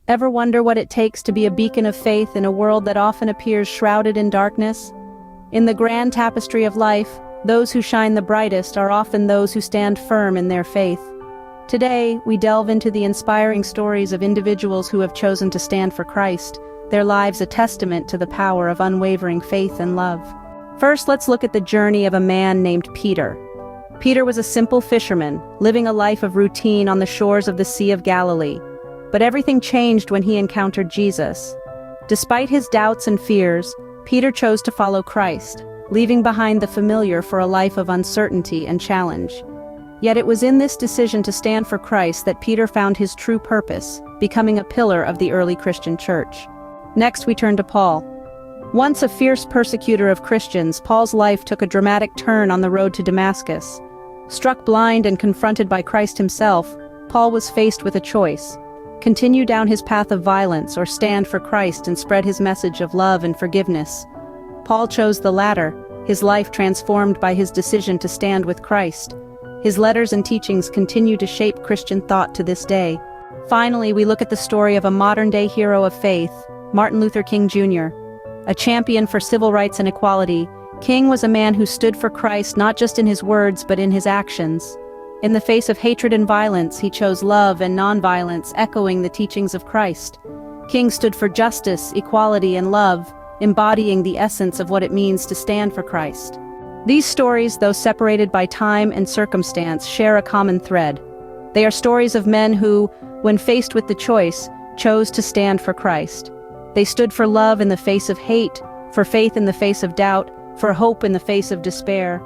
Ever wonder what it takes to be a beacon of faith in a world that often appears shrouded in darkness? In the grand tapestry of life, those who shine the brightest are often those who stand firm in their faith. Today, we delve into the inspiring stories of individuals who have chosen to stand for Christ, their lives a testament to the power of unwavering faith and love. First, let's look at the journey of a man named Peter. Peter was a simple fisherman, living a life of routine on the shores of the Sea of Galilee. But everything changed when he encountered Jesus. Despite his doubts and fears, Peter chose to follow Christ, leaving behind the familiar for a life of uncertainty and challenge. Yet it was in this decision to stand for Christ that Peter found his true purpose, becoming a pillar of the early Christian church. Next, we turn to Paul. Once a fierce persecutor of Christians, Paul's life took a dramatic turn on the road to Damascus. Struck blind and confronted by Christ himself, Paul was faced with a choice: continue down his path of violence or stand for Christ and spread his message of love and forgiveness. Paul chose the latter, his life transformed by his decision to stand with Christ. His letters and teachings continue to shape Christian thought to this day. Finally, we look at the story of a modern-day hero of faith, Martin Luther King Jr. A champion for civil rights and equality, King was a man who stood for Christ not just in his words but in his actions. In the face of hatred and violence, he chose love and nonviolence, echoing the teachings of Christ. King stood for justice, equality, and love, embodying the essence of what it means to stand for Christ. These stories, though separated by time and circumstance, share a common thread. They are stories of men who, when faced with the choice, chose to stand for Christ. They stood for love in the face of hate, for faith in the face of doubt, for hope in the face of despair.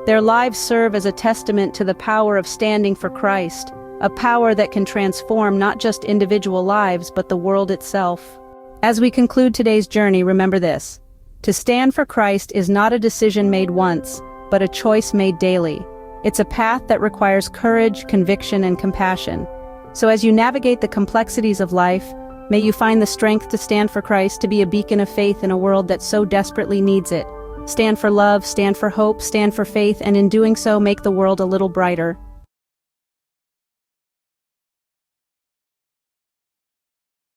Their lives serve as a testament to the power of standing for Christ, a power that can transform not just individual lives but the world itself. As we conclude today's journey, remember this: to stand for Christ is not a decision made once, but a choice made daily. It's a path that requires courage, conviction, and compassion. So as you navigate the complexities of life, may you find the strength to stand for Christ, to be a beacon of faith in a world that so desperately needs it. Stand for love, stand for hope, stand for faith, and in doing so, make the world a little brighter.